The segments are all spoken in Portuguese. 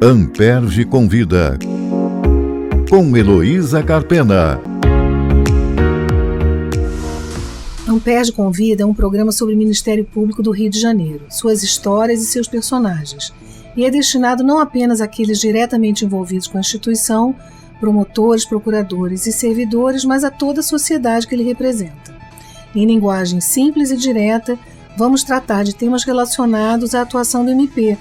Amperge Convida, com Heloísa Carpena. Amperge Convida é um programa sobre o Ministério Público do Rio de Janeiro, suas histórias e seus personagens, e é destinado não apenas àqueles diretamente envolvidos com a instituição, promotores, procuradores e servidores, mas a toda a sociedade que ele representa. Em linguagem simples e direta, vamos tratar de temas relacionados à atuação do MP,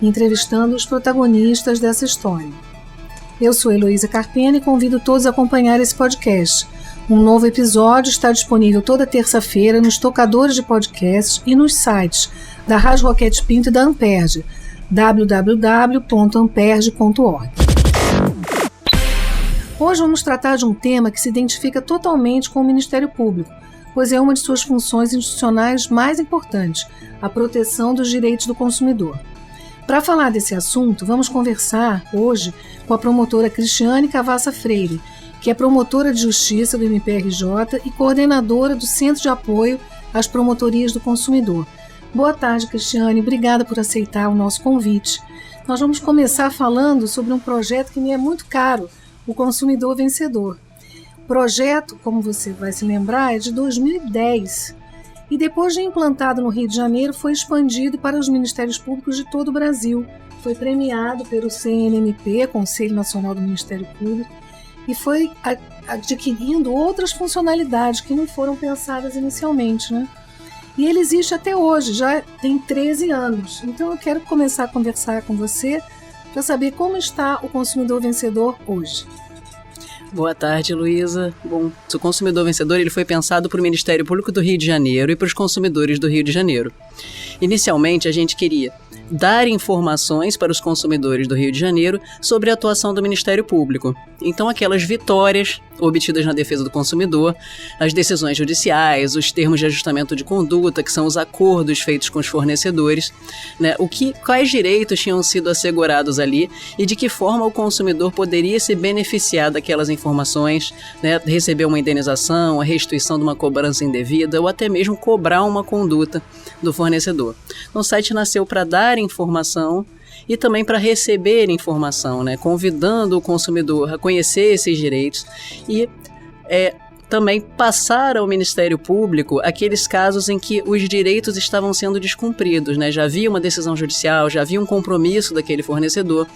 entrevistando os protagonistas dessa história. Eu sou Heloísa Carpena e convido todos a acompanhar esse podcast. Um novo episódio está disponível toda terça-feira nos tocadores de podcasts e nos sites da Rádio Roquete Pinto e da Amperge, www.amperge.org. Hoje vamos tratar de um tema que se identifica totalmente com o Ministério Público, pois é uma de suas funções institucionais mais importantes, a proteção dos direitos do consumidor. Para falar desse assunto, vamos conversar hoje com a promotora Cristiane Cavassa Freire, que é promotora de justiça do MPRJ e coordenadora do Centro de Apoio às Promotorias do Consumidor. Boa tarde, Cristiane. Obrigada por aceitar o nosso convite. Nós vamos começar falando sobre um projeto que me é muito caro, o Consumidor Vencedor. O projeto, como você vai se lembrar, é de 2010. E depois de implantado no Rio de Janeiro, foi expandido para os Ministérios Públicos de todo o Brasil. Foi premiado pelo CNMP, Conselho Nacional do Ministério Público, e foi adquirindo outras funcionalidades que não foram pensadas inicialmente, né? E ele existe até hoje, já tem 13 anos. Então eu quero começar a conversar com você para saber como está o Consumidor Vencedor hoje. Boa tarde, Luísa. Bom, o Consumidor Vencedor ele foi pensado para o Ministério Público do Rio de Janeiro e para os consumidores do Rio de Janeiro. Inicialmente, a gente queria dar informações para os consumidores do Rio de Janeiro sobre a atuação do Ministério Público. Então, aquelas vitórias obtidas na defesa do consumidor, as decisões judiciais, os termos de ajustamento de conduta, que são os acordos feitos com os fornecedores, né? Quais direitos tinham sido assegurados ali e de que forma o consumidor poderia se beneficiar daquelas informações, né? Receber uma indenização, a restituição de uma cobrança indevida ou até mesmo cobrar uma conduta do fornecedor. Então, o site nasceu para dar informação e também para receber informação, né? Convidando o consumidor a conhecer esses direitos e também passar ao Ministério Público aqueles casos em que os direitos estavam sendo descumpridos, né? Já havia uma decisão judicial, já havia um compromisso daquele fornecedor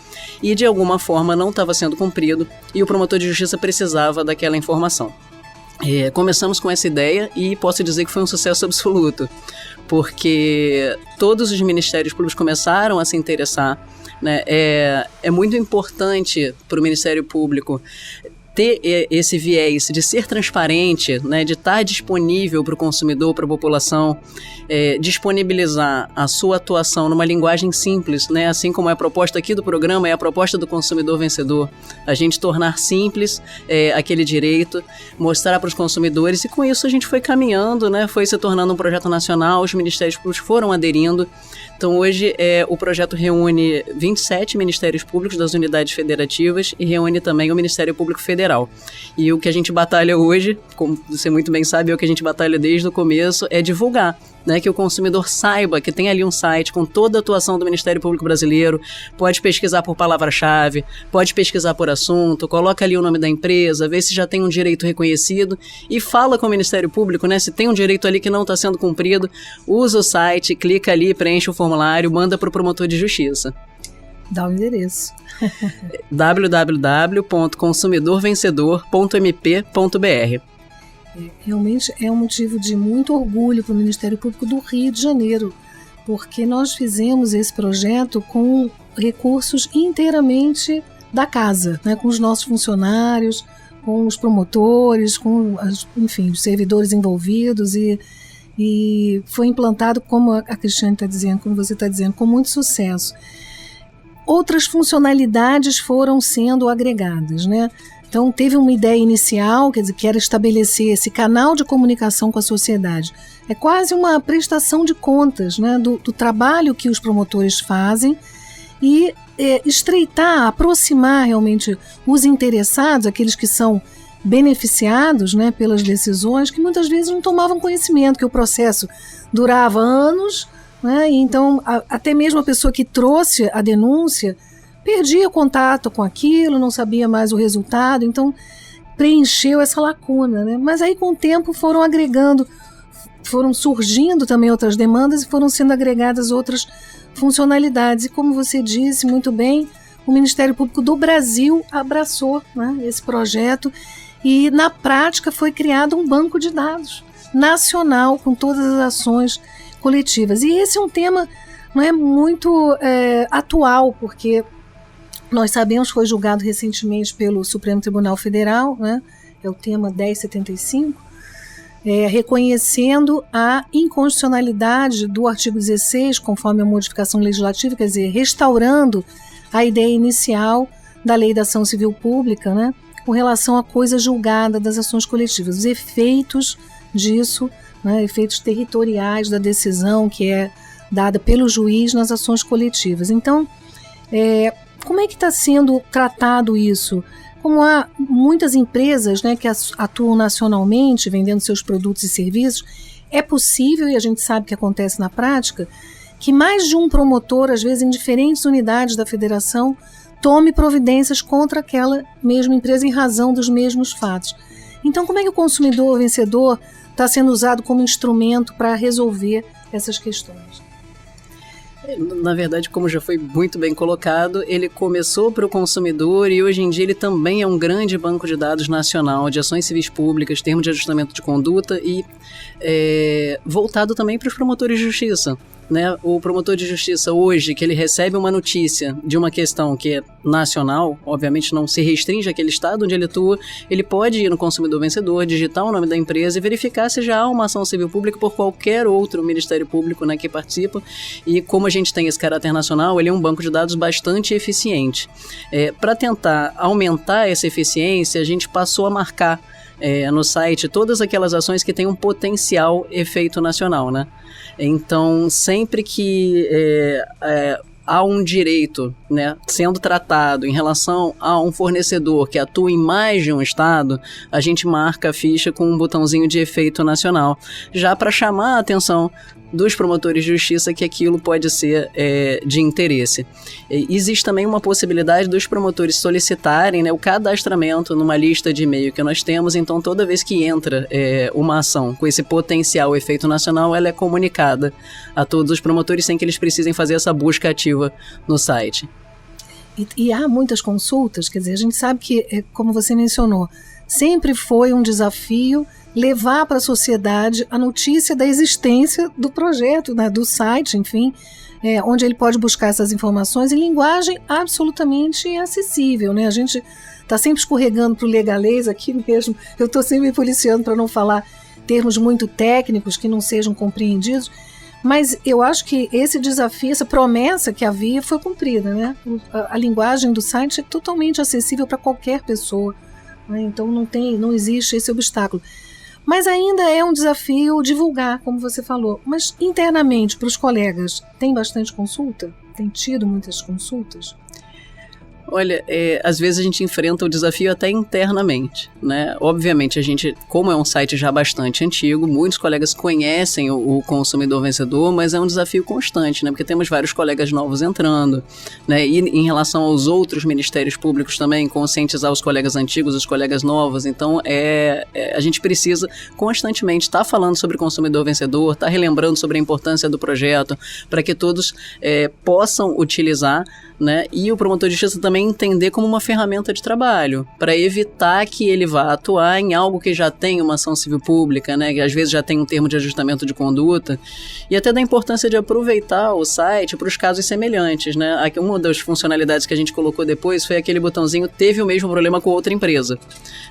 e de alguma forma não estava sendo cumprido e o promotor de justiça precisava daquela informação. Começamos com essa ideia e posso dizer que foi um sucesso absoluto, porque todos os ministérios públicos começaram a se interessar, né? É muito importante para o Ministério Público ter esse viés de ser transparente, né, de estar disponível para o consumidor, para a população, disponibilizar a sua atuação numa linguagem simples, né, assim como é a proposta aqui do programa, é a proposta do Consumidor Vencedor, a gente tornar simples aquele direito, mostrar para os consumidores e com isso a gente foi caminhando, né, foi se tornando um projeto nacional, os ministérios públicos foram aderindo. Então hoje o projeto reúne 27 ministérios públicos das unidades federativas e reúne também o Ministério Público Federal. E o que a gente batalha hoje, como você muito bem sabe, é o que a gente batalha desde o começo, é divulgar, né, que o consumidor saiba que tem ali um site com toda a atuação do Ministério Público Brasileiro, pode pesquisar por palavra-chave, pode pesquisar por assunto, coloca ali o nome da empresa, vê se já tem um direito reconhecido e fala com o Ministério Público, né, se tem um direito ali que não está sendo cumprido, usa o site, clica ali, preenche o formulário, manda para o promotor de justiça. Dá o endereço. www.consumidorvencedor.mp.br. Realmente é um motivo de muito orgulho para o Ministério Público do Rio de Janeiro, porque nós fizemos esse projeto com recursos inteiramente da casa, né, com os nossos funcionários, com os promotores, com enfim, os servidores envolvidos e foi implantado, como a Cristiane está dizendo, como você está dizendo, com muito sucesso. Outras funcionalidades foram sendo agregadas, né? Então, teve uma ideia inicial, quer dizer, que era estabelecer esse canal de comunicação com a sociedade. É quase uma prestação de contas, né, do trabalho que os promotores fazem e estreitar, aproximar realmente os interessados, aqueles que são beneficiados, né, pelas decisões, que muitas vezes não tomavam conhecimento, que o processo durava anos, né, e então até mesmo a pessoa que trouxe a denúncia perdia contato com aquilo, não sabia mais o resultado, então preencheu essa lacuna, né? Mas aí com o tempo foram agregando, foram surgindo também outras demandas e foram sendo agregadas outras funcionalidades. E como você disse muito bem, o Ministério Público do Brasil abraçou, né, esse projeto e na prática foi criado um banco de dados nacional com todas as ações coletivas. E esse é um tema, não é, muito atual, porque nós sabemos que foi julgado recentemente pelo Supremo Tribunal Federal, né, é o tema 1075, reconhecendo a inconstitucionalidade do artigo 16, conforme a modificação legislativa, quer dizer, restaurando a ideia inicial da Lei da Ação Civil Pública, né, com relação à coisa julgada das ações coletivas, os efeitos disso, né, efeitos territoriais da decisão que é dada pelo juiz nas ações coletivas. Então, como é que está sendo tratado isso? Como há muitas empresas, né, que atuam nacionalmente, vendendo seus produtos e serviços, é possível, e a gente sabe que acontece na prática, que mais de um promotor, às vezes em diferentes unidades da federação, tome providências contra aquela mesma empresa em razão dos mesmos fatos. Então, como é que o consumidor vencedor está sendo usado como instrumento para resolver essas questões? Na verdade, como já foi muito bem colocado, ele começou para o consumidor e hoje em dia ele também é um grande banco de dados nacional de ações civis públicas, termo de ajustamento de conduta e voltado também para os promotores de justiça. Né? O promotor de justiça hoje, que ele recebe uma notícia de uma questão que é nacional, obviamente não se restringe àquele estado onde ele atua, ele pode ir no consumidor vencedor, digitar o nome da empresa e verificar se já há uma ação civil pública por qualquer outro Ministério Público, né, que participa. E como a gente tem esse caráter nacional, ele é um banco de dados bastante eficiente. Para tentar aumentar essa eficiência, a gente passou a marcar no site todas aquelas ações que têm um potencial efeito nacional, né? Então, sempre que há um direito, né, sendo tratado em relação a um fornecedor que atua em mais de um estado, a gente marca a ficha com um botãozinho de efeito nacional, já para chamar a atenção dos promotores de justiça que aquilo pode ser de interesse. Existe também uma possibilidade dos promotores solicitarem, né, o cadastramento numa lista de e-mail que nós temos, então toda vez que entra uma ação com esse potencial efeito nacional, ela é comunicada a todos os promotores sem que eles precisem fazer essa busca ativa no site. E há muitas consultas, quer dizer, a gente sabe que, como você mencionou, sempre foi um desafio levar para a sociedade a notícia da existência do projeto, né, do site, enfim, onde ele pode buscar essas informações em linguagem absolutamente acessível, né? A gente está sempre escorregando para o legalês aqui mesmo, eu estou sempre me policiando para não falar termos muito técnicos que não sejam compreendidos, mas eu acho que esse desafio, essa promessa que havia foi cumprida, né? A linguagem do site é totalmente acessível para qualquer pessoa, né? Então não existe esse obstáculo. Mas ainda é um desafio divulgar, como você falou. Mas internamente, para os colegas, tem bastante consulta? Tem tido muitas consultas? Olha, às vezes a gente enfrenta o desafio até internamente, né? Obviamente, a gente, como é um site já bastante antigo, muitos colegas conhecem o consumidor vencedor, mas é um desafio constante, né? Porque temos vários colegas novos entrando, né? E em relação aos outros ministérios públicos também, conscientizar os colegas antigos, os colegas novos. Então, a gente precisa constantemente estar falando sobre o consumidor vencedor, estar relembrando sobre a importância do projeto, para que todos possam utilizar, né? E o promotor de justiça também entender como uma ferramenta de trabalho, para evitar que ele vá atuar em algo que já tem uma ação civil pública, né? Que às vezes já tem um termo de ajustamento de conduta, e até da importância de aproveitar o site para os casos semelhantes, né? Uma das funcionalidades que a gente colocou depois foi aquele botãozinho teve o mesmo problema com outra empresa,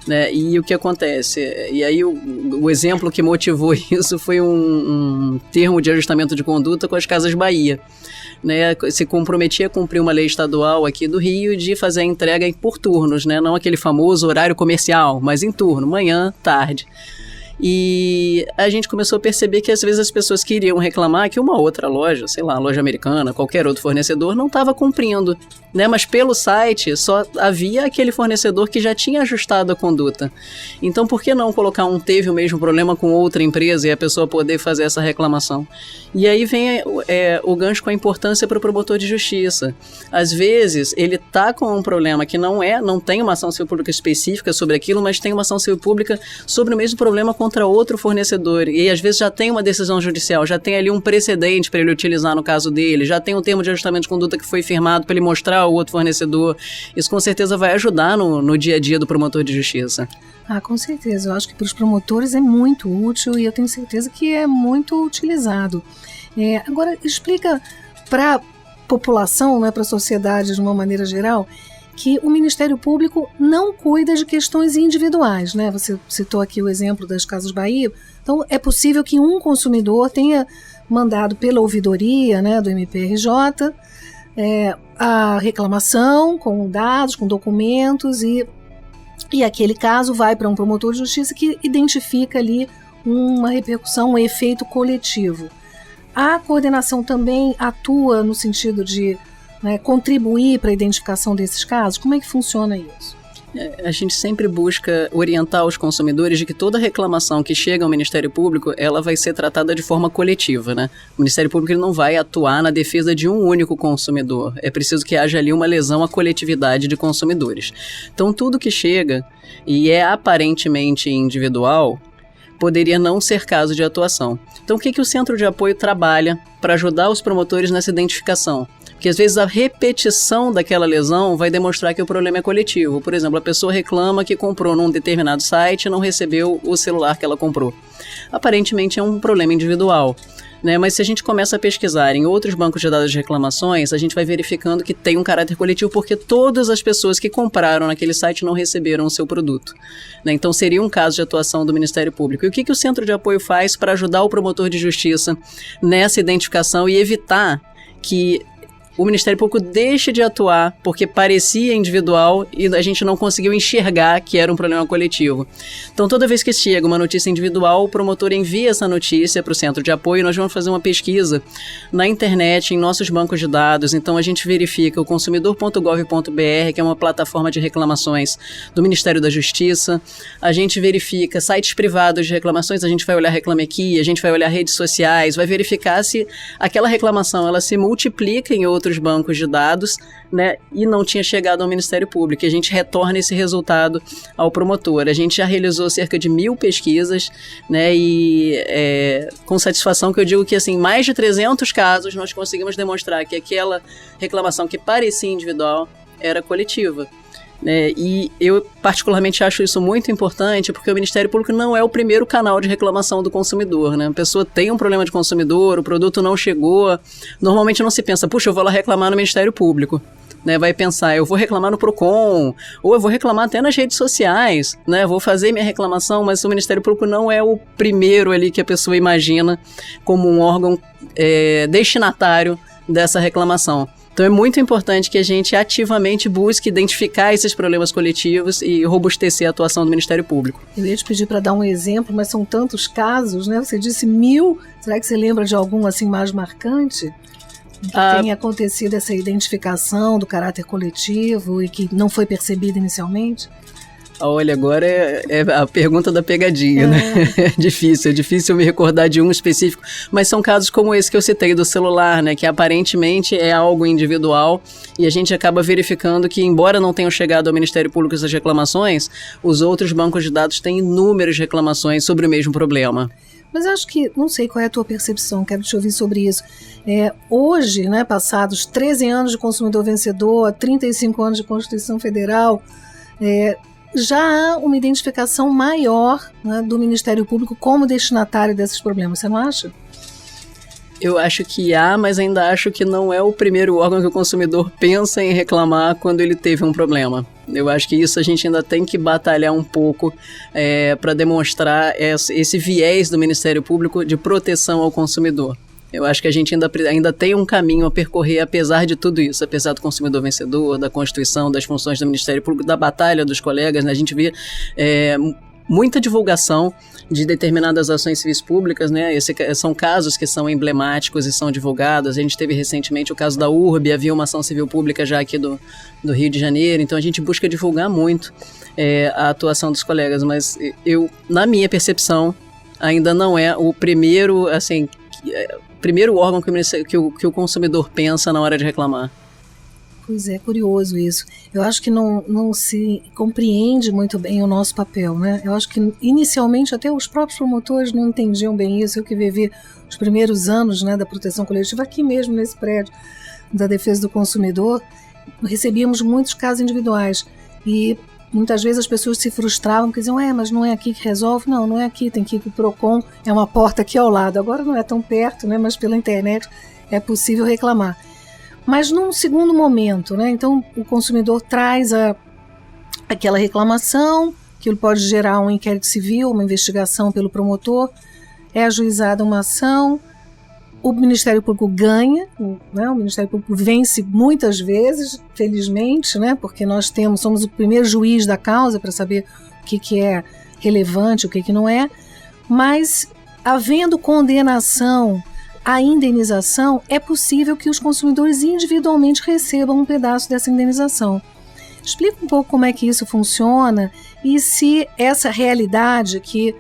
né? E o que acontece? E aí o exemplo que motivou isso foi um termo de ajustamento de conduta com as Casas Bahia, né? Se comprometia a cumprir uma lei estadual aqui do Rio de fazer a entrega por turnos, né? Não aquele famoso horário comercial, mas em turno, manhã, tarde. E a gente começou a perceber que às vezes as pessoas queriam reclamar que uma outra loja, sei lá, loja americana, qualquer outro fornecedor, não estava cumprindo, né? Mas pelo site só havia aquele fornecedor que já tinha ajustado a conduta. Então por que não colocar teve o mesmo problema com outra empresa e a pessoa poder fazer essa reclamação? E aí vem o gancho com a importância para o promotor de justiça. Às vezes ele está com um problema que não tem uma ação civil pública específica sobre aquilo, mas tem uma ação civil pública sobre o mesmo problema contra outro fornecedor. E às vezes já tem uma decisão judicial, já tem ali um precedente para ele utilizar no caso dele, já tem um termo de ajustamento de conduta que foi firmado para ele mostrar ao outro fornecedor. Isso com certeza vai ajudar no dia a dia do promotor de justiça. Com certeza. Eu acho que para os promotores é muito útil e eu tenho certeza que é muito utilizado. Agora, explica para a população, né, para a sociedade de uma maneira geral, que o Ministério Público não cuida de questões individuais, né? Você citou aqui o exemplo das Casas Bahia. Então, é possível que um consumidor tenha mandado pela ouvidoria, né, do MPRJ a reclamação com dados, com documentos e aquele caso vai para um promotor de justiça que identifica ali uma repercussão, um efeito coletivo. A coordenação também atua no sentido de contribuir para a identificação desses casos? Como é que funciona isso? A gente sempre busca orientar os consumidores de que toda reclamação que chega ao Ministério Público, ela vai ser tratada de forma coletiva, né? O Ministério Público ele não vai atuar na defesa de um único consumidor. É preciso que haja ali uma lesão à coletividade de consumidores. Então, tudo que chega e é aparentemente individual, poderia não ser caso de atuação. Então, o que o Centro de Apoio trabalha para ajudar os promotores nessa identificação? Porque às vezes a repetição daquela lesão vai demonstrar que o problema é coletivo. Por exemplo, a pessoa reclama que comprou num determinado site e não recebeu o celular que ela comprou. Aparentemente é um problema individual, né? Mas se a gente começa a pesquisar em outros bancos de dados de reclamações, a gente vai verificando que tem um caráter coletivo porque todas as pessoas que compraram naquele site não receberam o seu produto, né? Então seria um caso de atuação do Ministério Público. E o que o Centro de Apoio faz para ajudar o promotor de justiça nessa identificação e evitar que o Ministério Público deixa de atuar porque parecia individual e a gente não conseguiu enxergar que era um problema coletivo. Então, toda vez que chega uma notícia individual, o promotor envia essa notícia para o Centro de Apoio e nós vamos fazer uma pesquisa na internet, em nossos bancos de dados. Então, a gente verifica o consumidor.gov.br, que é uma plataforma de reclamações do Ministério da Justiça. A gente verifica sites privados de reclamações, a gente vai olhar Reclame Aqui, a gente vai olhar redes sociais, vai verificar se aquela reclamação ela se multiplica em outros bancos de dados, né, e não tinha chegado ao Ministério Público. E a gente retorna esse resultado ao promotor. A gente já realizou cerca de 1.000 pesquisas, né, e com satisfação que eu digo que assim, mais de 300 casos nós conseguimos demonstrar que aquela reclamação que parecia individual era coletiva. E eu particularmente acho isso muito importante porque o Ministério Público não é o primeiro canal de reclamação do consumidor, né? A pessoa tem um problema de consumidor, o produto não chegou, normalmente não se pensa, puxa, eu vou lá reclamar no Ministério Público, né? Vai pensar, eu vou reclamar no Procon, ou eu vou reclamar até nas redes sociais, né? Vou fazer minha reclamação, mas o Ministério Público não é o primeiro ali que a pessoa imagina como um órgão destinatário dessa reclamação. Então é muito importante que a gente ativamente busque identificar esses problemas coletivos e robustecer a atuação do Ministério Público. Eu ia te pedir para dar um exemplo, mas são tantos casos, né? Você disse 1.000, será que você lembra de algum assim mais marcante? Que tenha acontecido essa identificação do caráter coletivo e que não foi percebida inicialmente? Olha, agora é a pergunta da pegadinha, né? É difícil me recordar de um específico, mas são casos como esse que eu citei do celular, né? Que aparentemente é algo individual e a gente acaba verificando que, embora não tenham chegado ao Ministério Público essas reclamações, os outros bancos de dados têm inúmeras reclamações sobre o mesmo problema. Mas acho que, não sei qual é a tua percepção, quero te ouvir sobre isso. Hoje, né, passados 13 anos de consumidor vencedor, 35 anos de Constituição Federal, já há uma identificação maior, né, do Ministério Público como destinatário desses problemas, você não acha? Eu acho que há, mas ainda acho que não é o primeiro órgão que o consumidor pensa em reclamar quando ele teve um problema. Eu acho que isso a gente ainda tem que batalhar um pouco para demonstrar esse viés do Ministério Público de proteção ao consumidor. Eu acho que a gente ainda tem um caminho a percorrer, apesar de tudo isso, apesar do consumidor vencedor, da Constituição, das funções do Ministério Público, da batalha dos colegas, né? A gente vê muita divulgação de determinadas ações civis públicas, né? São casos que são emblemáticos e são divulgados. A gente teve recentemente o caso da URB, havia uma ação civil pública já aqui do Rio de Janeiro, então a gente busca divulgar muito a atuação dos colegas, mas na minha percepção, ainda não é o primeiro, assim, primeiro órgão que o consumidor pensa na hora de reclamar. Pois é, curioso isso. Eu acho que não se compreende muito bem o nosso papel, né? Eu acho que inicialmente até os próprios promotores não entendiam bem isso. Eu que vivi os primeiros anos, né, da proteção coletiva aqui mesmo nesse prédio da defesa do consumidor, recebíamos muitos casos individuais e muitas vezes as pessoas se frustravam porque diziam, mas não é aqui que resolve? Não é aqui, tem que ir para o PROCON, é uma porta aqui ao lado. Agora não é tão perto, né, mas pela internet é possível reclamar. Mas num segundo momento, né? Então o consumidor traz aquela reclamação, que pode gerar um inquérito civil, uma investigação pelo promotor, é ajuizada uma ação, o Ministério Público ganha, né? O Ministério Público vence muitas vezes, felizmente, né? Porque nós somos o primeiro juiz da causa para saber o que é relevante, o que não é, mas havendo condenação, a indenização, é possível que os consumidores individualmente recebam um pedaço dessa indenização. Explica um pouco como é que isso funciona e se essa realidade que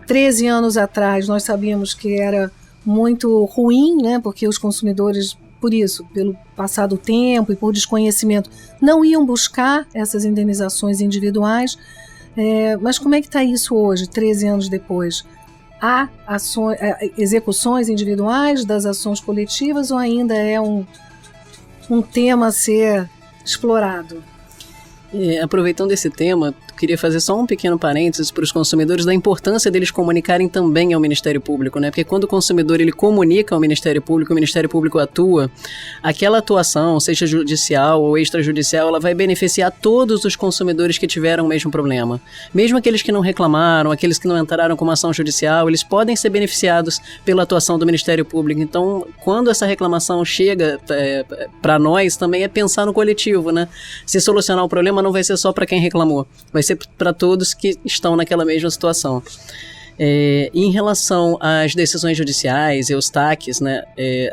13 anos atrás nós sabíamos que era muito ruim, né, porque os consumidores, por isso, pelo passar do tempo e por desconhecimento, não iam buscar essas indenizações individuais, mas como é que está isso hoje, 13 anos depois? Há execuções individuais das ações coletivas ou ainda é um tema a ser explorado? Aproveitando esse tema, queria fazer só um pequeno parênteses para os consumidores da importância deles comunicarem também ao Ministério Público, né? Porque quando o consumidor ele comunica ao Ministério Público, o Ministério Público atua, aquela atuação, seja judicial ou extrajudicial, ela vai beneficiar todos os consumidores que tiveram o mesmo problema. Mesmo aqueles que não reclamaram, aqueles que não entraram com uma ação judicial, eles podem ser beneficiados pela atuação do Ministério Público. Então, quando essa reclamação chega para nós, também é pensar no coletivo, né? Se solucionar o problema não vai ser só para quem reclamou, vai ser para todos que estão naquela mesma situação. Em relação às decisões judiciais e os TACs, né,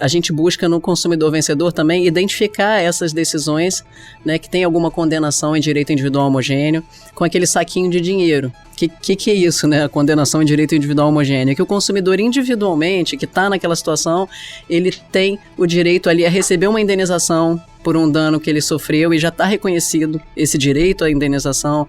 a gente busca no consumidor vencedor também identificar essas decisões, né, que tem alguma condenação em direito individual homogêneo com aquele saquinho de dinheiro. Que é isso, né? A condenação em direito individual homogêneo? É que o consumidor individualmente, que está naquela situação, ele tem o direito ali a receber uma indenização por um dano que ele sofreu e já está reconhecido esse direito à indenização.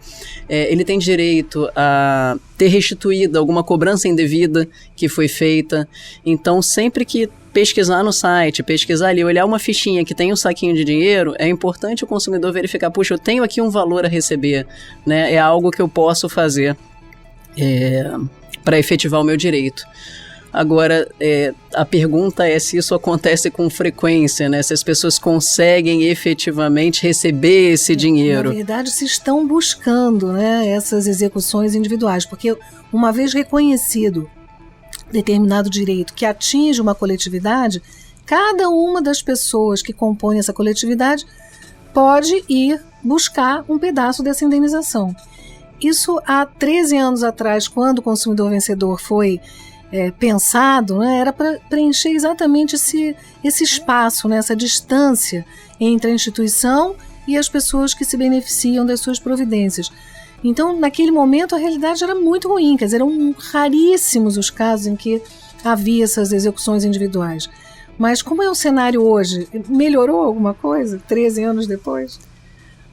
Ele tem direito a ter restituído alguma cobrança indevida que foi feita. Então, sempre que pesquisar no site, pesquisar ali, olhar uma fichinha que tem um saquinho de dinheiro, é importante o consumidor verificar, puxa, eu tenho aqui um valor a receber, né? É algo que eu posso fazer para efetivar o meu direito. Agora, a pergunta é se isso acontece com frequência, né? Se as pessoas conseguem efetivamente receber esse dinheiro. Na verdade, se estão buscando, né, essas execuções individuais, porque uma vez reconhecido determinado direito que atinge uma coletividade, cada uma das pessoas que compõem essa coletividade pode ir buscar um pedaço dessa indenização. Isso há 13 anos atrás, quando o consumidor vencedor foi pensado, né, era para preencher exatamente esse espaço, né, essa distância entre a instituição e as pessoas que se beneficiam das suas providências. Então, naquele momento, a realidade era muito ruim, quer dizer, eram raríssimos os casos em que havia essas execuções individuais. Mas como é o cenário hoje? Melhorou alguma coisa 13 anos depois?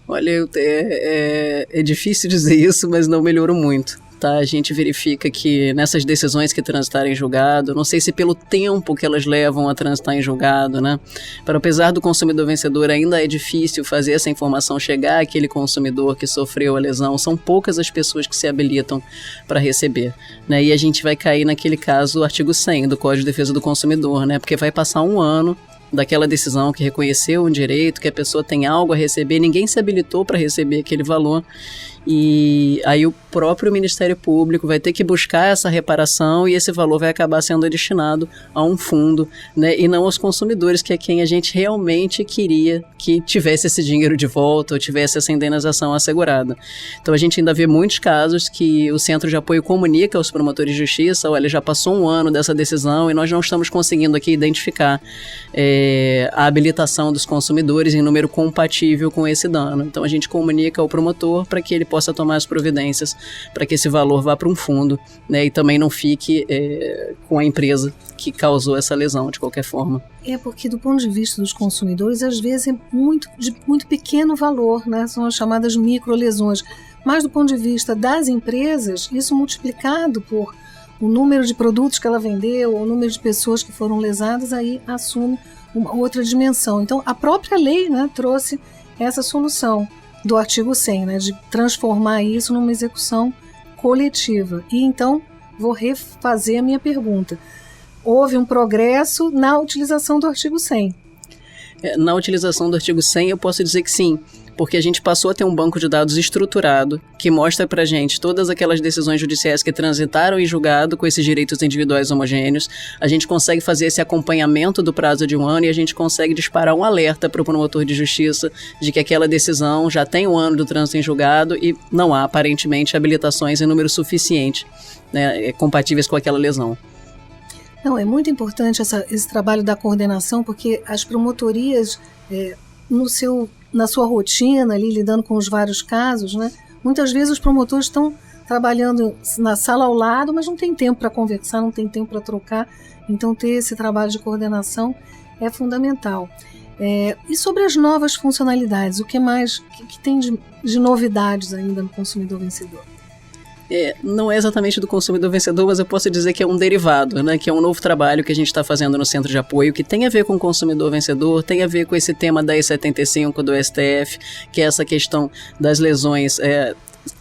Olha, é difícil dizer isso, mas não melhorou muito. Tá? A gente verifica que nessas decisões que transitarem em julgado, não sei se pelo tempo que elas levam a transitar em julgado, né? Apesar do consumidor vencedor, ainda é difícil fazer essa informação chegar àquele consumidor que sofreu a lesão. São poucas as pessoas que se habilitam para receber, né? E a gente vai cair naquele caso, o artigo 100 do Código de Defesa do Consumidor, né? Porque vai passar um ano daquela decisão, que reconheceu um direito, que a pessoa tem algo a receber, ninguém se habilitou para receber aquele valor. E aí o próprio Ministério Público vai ter que buscar essa reparação e esse valor vai acabar sendo destinado a um fundo, né, e não aos consumidores, que é quem a gente realmente queria que tivesse esse dinheiro de volta ou tivesse essa indenização assegurada. Então a gente ainda vê muitos casos que o Centro de Apoio comunica aos promotores de justiça: olha, já passou um ano dessa decisão e nós não estamos conseguindo aqui identificar a habilitação dos consumidores em número compatível com esse dano. Então a gente comunica ao promotor para que ele possa tomar as providências para que esse valor vá para um fundo, né, e também não fique com a empresa que causou essa lesão de qualquer forma. Porque do ponto de vista dos consumidores, às vezes é de muito pequeno valor, né? São as chamadas microlesões. Mas do ponto de vista das empresas, isso multiplicado por o número de produtos que ela vendeu, o número de pessoas que foram lesadas, aí assume uma outra dimensão. Então a própria lei, né, trouxe essa solução do artigo 100, né, de transformar isso numa execução coletiva. E então vou refazer a minha pergunta. Houve um progresso na utilização do artigo 100? Na utilização do artigo 100 eu posso dizer que sim, porque a gente passou a ter um banco de dados estruturado que mostra pra gente todas aquelas decisões judiciais que transitaram em julgado com esses direitos individuais homogêneos. A gente consegue fazer esse acompanhamento do prazo de um ano e a gente consegue disparar um alerta para o promotor de justiça de que aquela decisão já tem um ano do trânsito em julgado e não há, aparentemente, habilitações em número suficiente, né, compatíveis com aquela lesão. Não, é muito importante esse trabalho da coordenação, porque as promotorias, na sua rotina, ali, lidando com os vários casos, né, muitas vezes os promotores estão trabalhando na sala ao lado, mas não tem tempo para conversar, não tem tempo para trocar. Então, ter esse trabalho de coordenação é fundamental. E sobre as novas funcionalidades, o que mais que tem de novidades ainda no Consumidor Vencedor? Não é exatamente do Consumidor Vencedor, mas eu posso dizer que é um derivado, né, que é um novo trabalho que a gente está fazendo no Centro de Apoio, que tem a ver com o Consumidor Vencedor, tem a ver com esse tema 1075 do STF, que é essa questão das lesões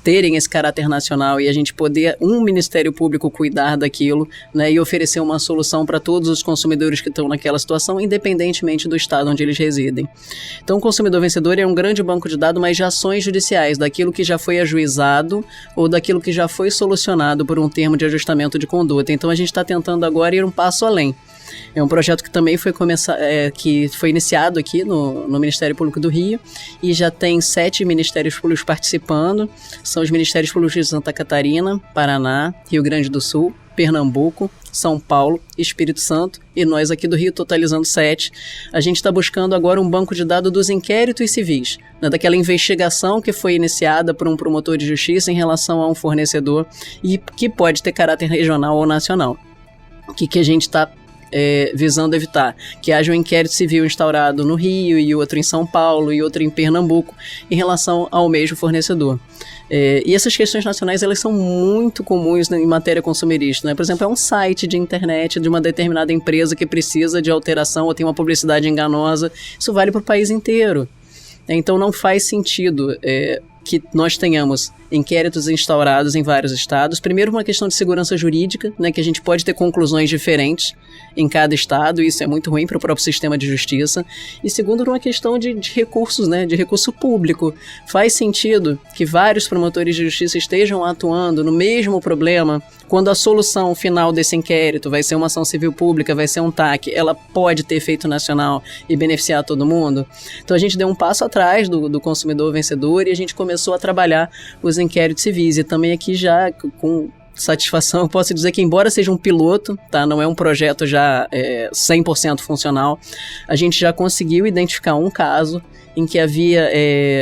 terem esse caráter nacional e a gente poder, um Ministério Público, cuidar daquilo, né, e oferecer uma solução para todos os consumidores que estão naquela situação, independentemente do estado onde eles residem. Então, o Consumidor Vencedor é um grande banco de dados, mas de ações judiciais, daquilo que já foi ajuizado ou daquilo que já foi solucionado por um termo de ajustamento de conduta. Então, a gente está tentando agora ir um passo além. É um projeto que também que foi iniciado aqui no Ministério Público do Rio e já tem 7 Ministérios Públicos participando. São os Ministérios Públicos de Santa Catarina, Paraná, Rio Grande do Sul, Pernambuco, São Paulo, Espírito Santo e nós aqui do Rio, totalizando 7. A gente está buscando agora um banco de dados dos inquéritos civis, né, daquela investigação que foi iniciada por um promotor de justiça em relação a um fornecedor e que pode ter caráter regional ou nacional. O que a gente está visando evitar? Que haja um inquérito civil instaurado no Rio e outro em São Paulo e outro em Pernambuco em relação ao mesmo fornecedor. E essas questões nacionais, elas são muito comuns em matéria consumerista, né? Por exemplo, é um site de internet de uma determinada empresa que precisa de alteração ou tem uma publicidade enganosa. Isso vale para o país inteiro. Então não faz sentido que nós tenhamos inquéritos instaurados em vários estados. Primeiro, uma questão de segurança jurídica, né, que a gente pode ter conclusões diferentes em cada estado, e isso é muito ruim para o próprio sistema de justiça. E segundo, uma questão de recursos, né, de recurso público. Faz sentido que vários promotores de justiça estejam atuando no mesmo problema, quando a solução final desse inquérito vai ser uma ação civil pública, vai ser um TAC, ela pode ter efeito nacional e beneficiar todo mundo? Então a gente deu um passo atrás do Consumidor Vencedor e a gente começou a trabalhar os inquéritos civis. E também aqui já com satisfação eu posso dizer que, embora seja um piloto, tá, não é um projeto já 100% funcional, a gente já conseguiu identificar um caso em que havia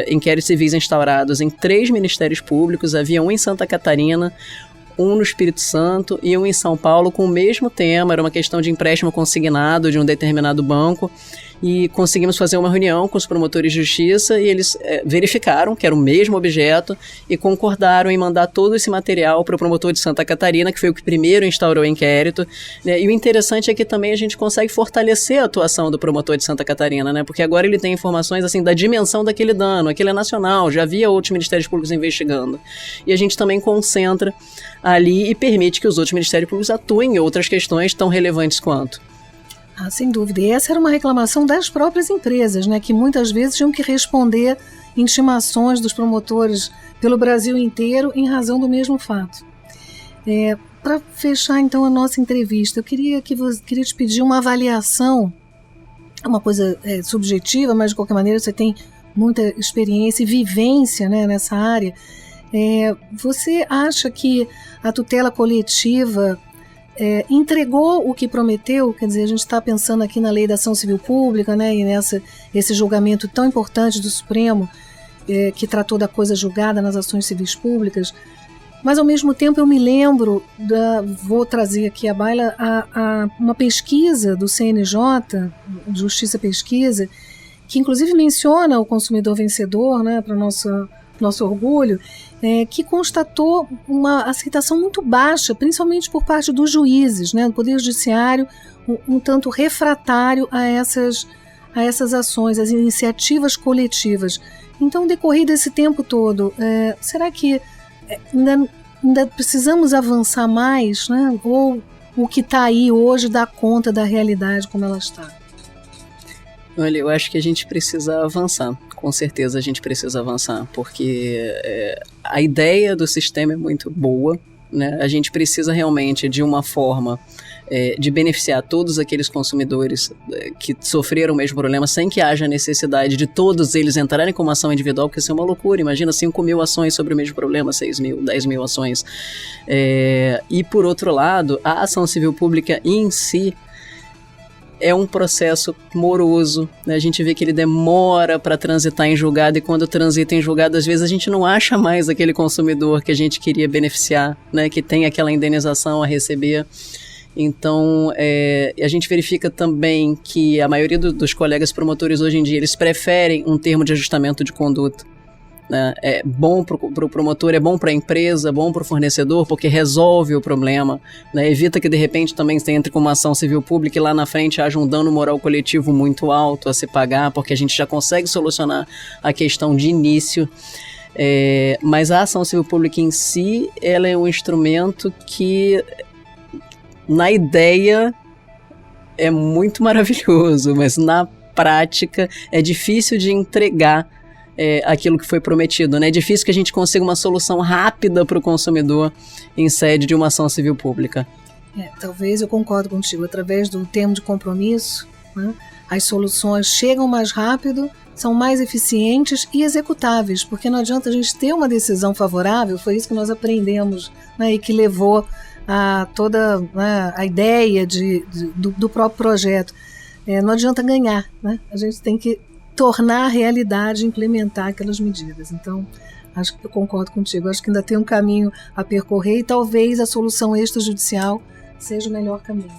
inquéritos civis instaurados em 3 ministérios públicos. Havia um em Santa Catarina, um no Espírito Santo e um em São Paulo com o mesmo tema. Era uma questão de empréstimo consignado de um determinado banco. E conseguimos fazer uma reunião com os promotores de justiça e eles verificaram que era o mesmo objeto e concordaram em mandar todo esse material para o promotor de Santa Catarina, que foi o que primeiro instaurou o inquérito, né? E o interessante é que também a gente consegue fortalecer a atuação do promotor de Santa Catarina, né? Porque agora ele tem informações assim da dimensão daquele dano. Aquele é nacional, já havia outros ministérios públicos investigando. E a gente também concentra ali e permite que os outros ministérios públicos atuem em outras questões tão relevantes quanto. Sem dúvida. E essa era uma reclamação das próprias empresas, né, que muitas vezes tinham que responder intimações dos promotores pelo Brasil inteiro em razão do mesmo fato. Para fechar, então, a nossa entrevista, eu queria te pedir uma avaliação, uma coisa subjetiva, mas de qualquer maneira você tem muita experiência e vivência, né, nessa área. Você acha que a tutela coletiva entregou o que prometeu? Quer dizer, a gente está pensando aqui na lei da ação civil pública, né, e esse julgamento tão importante do Supremo, que tratou da coisa julgada nas ações civis públicas, mas ao mesmo tempo eu me lembro, vou trazer aqui à baila, uma pesquisa do CNJ, Justiça Pesquisa, que inclusive menciona o consumidor vencedor, né, para o nosso orgulho, que constatou uma aceitação muito baixa, principalmente por parte dos juízes, né, do Poder Judiciário, um tanto refratário a essas ações, as iniciativas coletivas. Então, decorrido esse tempo todo, será que ainda precisamos avançar mais, né? Ou o que está aí hoje dá conta da realidade como ela está? Olha, eu acho que a gente precisa avançar, com certeza a gente precisa avançar, porque a ideia do sistema é muito boa, né? A gente precisa realmente de uma forma de beneficiar todos aqueles consumidores que sofreram o mesmo problema, sem que haja necessidade de todos eles entrarem com uma ação individual, porque isso é uma loucura. Imagina 5.000 ações sobre o mesmo problema, 6.000, 10.000 ações. E por outro lado, a ação civil pública em si é um processo moroso, né? A gente vê que ele demora para transitar em julgado, e quando transita em julgado, às vezes a gente não acha mais aquele consumidor que a gente queria beneficiar, né? Que tem aquela indenização a receber. Então, a gente verifica também que a maioria dos colegas promotores hoje em dia, eles preferem um termo de ajustamento de conduta, né? É bom para o promotor, é bom para a empresa, é bom para o fornecedor, porque resolve o problema, né? Evita que de repente também você entre com uma ação civil pública e lá na frente haja um dano moral coletivo muito alto a se pagar, porque a gente já consegue solucionar a questão de início. Mas a ação civil pública em si, ela é um instrumento que, na ideia, é muito maravilhoso, mas na prática é difícil de entregar aquilo que foi prometido, né? É difícil que a gente consiga uma solução rápida para o consumidor em sede de uma ação civil pública. Talvez eu concordo contigo, através do termo de compromisso, né, as soluções chegam mais rápido, são mais eficientes e executáveis, porque não adianta a gente ter uma decisão favorável, foi isso que nós aprendemos, né, e que levou a toda, né, a ideia do próprio projeto. Não adianta ganhar, né? A gente tem que tornar a realidade, implementar aquelas medidas. Então, acho que eu concordo contigo, acho que ainda tem um caminho a percorrer e talvez a solução extrajudicial seja o melhor caminho.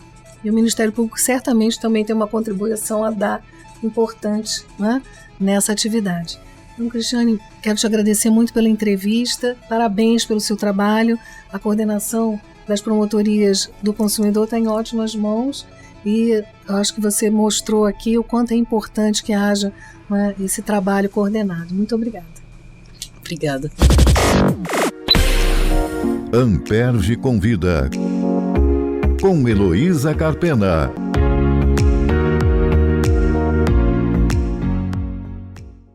E o Ministério Público certamente também tem uma contribuição a dar importante, né, nessa atividade. Então, Cristiane, quero te agradecer muito pela entrevista, parabéns pelo seu trabalho, a coordenação das promotorias do consumidor está em ótimas mãos e eu acho que você mostrou aqui o quanto é importante que haja, né, esse trabalho coordenado. Muito obrigada. Obrigada. Amperge convida, com Heloísa Carpena.